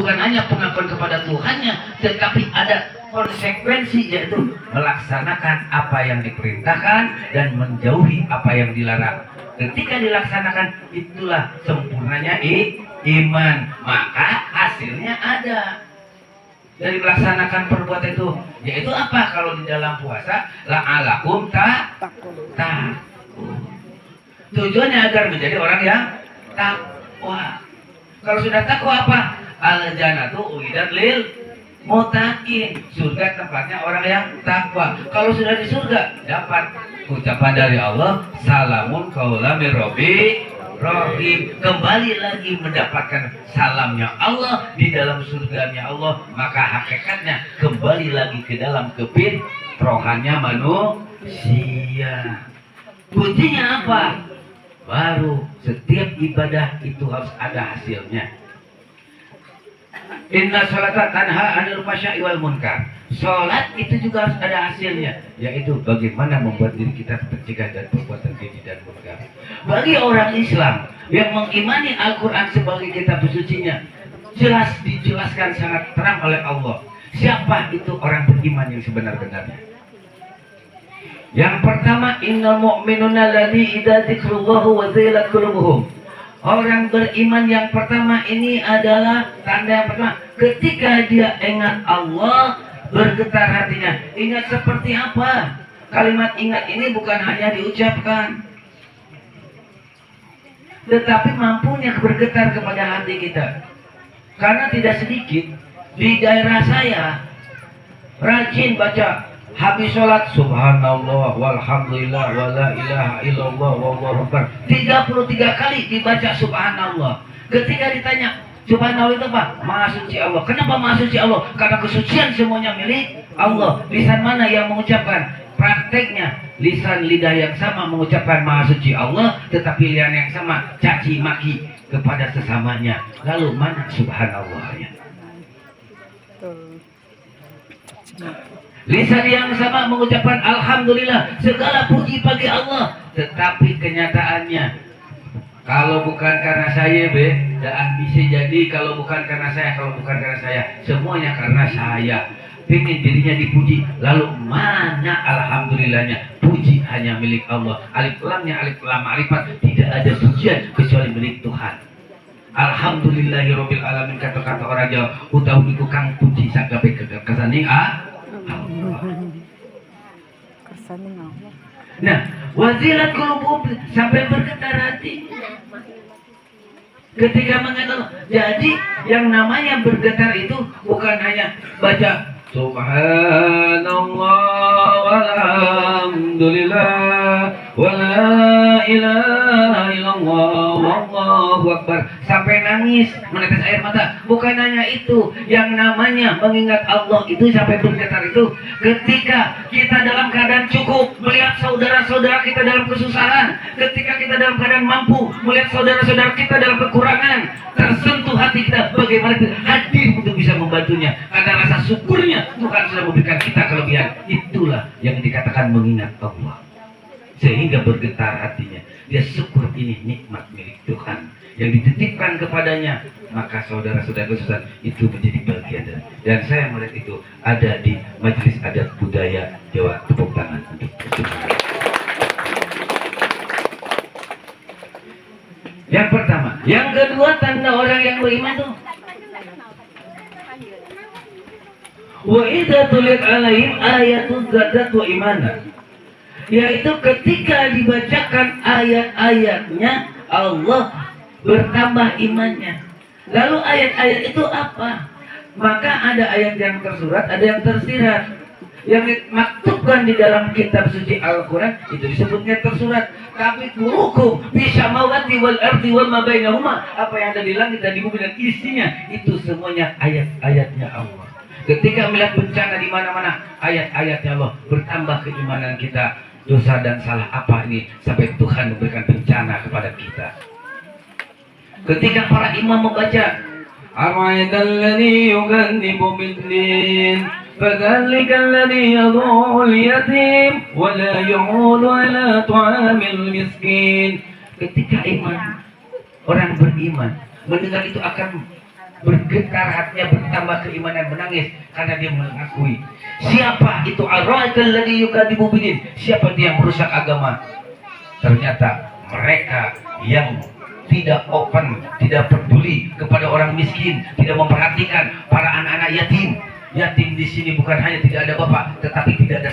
bukan hanya pengakuan kepada Tuhannya, tetapi ada konsekuensi, yaitu melaksanakan apa yang diperintahkan dan menjauhi apa yang dilarang. Ketika dilaksanakan, itulah sempurnanya iman, maka hasilnya ada. Dari melaksanakan perbuatan itu, yaitu apa? Kalau di dalam puasa, la'alakum takun. Tujuannya agar menjadi orang yang takwa. Kalau sudah takwa apa? Al-jannatu uidat lil muttaqin. Surga tempatnya orang yang takwa. Kalau sudah di surga, dapat ucapan dari Allah, salamun qaulam mir rabbir rahim. Kembali lagi mendapatkan salamnya Allah di dalam surganya Allah. Maka hakikatnya kembali lagi ke dalam kefitrahannya manusia. Kuncinya apa? Baru setiap ibadah itu harus ada hasilnya. Inna sholata tanha 'anil fahsya'i wal munkar. Sholat itu juga harus ada hasilnya, yaitu bagaimana membuat diri kita tercegah dari perbuatan keji dan munkar. Bagi orang Islam yang mengimani Al-Quran sebagai kitab sucinya, jelas dijelaskan sangat terang oleh Allah siapa itu orang beriman yang sebenar-benarnya. Yang pertama, innal mu'minuna alladzi idza dzikrullahu wazilat qulubuhum. Orang beriman yang pertama ini adalah tanda yang pertama, ketika dia ingat Allah, bergetar hatinya. Ingat seperti apa? Kalimat ingat ini bukan hanya diucapkan, tetapi mampunya bergetar kepada hati kita. Karena tidak sedikit di daerah saya rajin baca habis sholat subhanallah walhamdulillah wala ilaha illallah wallahu akbar 33 kali dibaca subhanallah. Ketika ditanya subhanallah itu apa? Maha suci Allah. Kenapa maha suci Allah? Karena kesucian semuanya milik Allah. Lisan mana yang mengucapkan? Prakteknya lisan lidah yang sama mengucapkan maha suci Allah, tetapi lisan yang sama caci maki kepada sesamanya. Lalu mana subhanallahnya? Lisan yang sama mengucapkan alhamdulillah, segala puji bagi Allah, tetapi kenyataannya kalau bukan karena saya bisa jadi kalau bukan karena saya, semuanya karena saya. Pengen dirinya dipuji, lalu mana alhamdulillahnya? Puji hanya milik Allah. Alif lamnya alif lam ma'rifat, tidak ada pujian kecuali milik Tuhan. Alhamdulillahirabbil alamin, kata-kata orang Jawa utawi iku kang puji sakabe kesaning Nah, wazilat qulubuhum, sampai bergetar hati ketika mengenal. Jadi yang namanya bergetar itu bukan hanya baca subhanallah walhamdulillah wala ilaha illallah wallahu akbar sampai nangis menetes air mata. Bukan hanya itu, yang namanya mengingat Allah itu sampai bergetar itu ketika kita dalam keadaan cukup melihat saudara-saudara kita dalam kesusahan, ketika kita dalam keadaan mampu melihat saudara-saudara kita dalam kekurangan, tersentuh hati kita bagaimana kita hadir untuk bisa membantunya karena rasa syukurnya Tuhan sudah memberikan kita kelebihan. Itulah yang dikatakan mengingat Allah, sehingga bergetar hatinya. Dia syukur ini nikmat milik Tuhan yang dititipkan kepadanya, maka saudara-saudara kesusahan itu menjadi bagian dari. Dan saya melihat itu ada di Majelis Adat Budaya Jawa. Tepuk tangan untuk itu. Yang pertama. Yang kedua, tanda orang yang beriman tuh, wa idza tuliyat alaihim ayatuz zadatu imana, yaitu ketika dibacakan ayat-ayatnya Allah bertambah imannya. Lalu ayat-ayat itu apa? Maka ada ayat yang tersurat, ada yang tersirat. Yang dimaktubkan di dalam kitab suci Al-Quran itu disebutnya tersurat. Tapi kurukum bisa mawati wal ardi wa ma bainahuma, apa yang ada di langit dan di bumi dan isinya, itu semuanya ayat-ayatnya Allah. Ketika melihat bencana di mana-mana, ayat-ayatnya Allah, bertambah keimanan kita. Dosa dan salah apa ini sampai Tuhan memberikan bencana kepada kita. Ketika para imam membaca Ar-Ra'idal ladzi yugannibu bid-din fadzalika alladzi yadhul yatim wa la yu'ulu ala ta'amil miskin. Ketika iman, orang beriman mendengar itu akan bergetar hatinya, bertambah keimanan, menangis karena dia mengakui siapa itu ar-ra'ikal ladzi yukadzibu bidin, siapa dia yang merusak agama. Ternyata mereka yang tidak open, tidak peduli kepada orang miskin, tidak memperhatikan para anak-anak yatim. Yatim di sini bukan hanya tidak ada bapak, tetapi tidak ada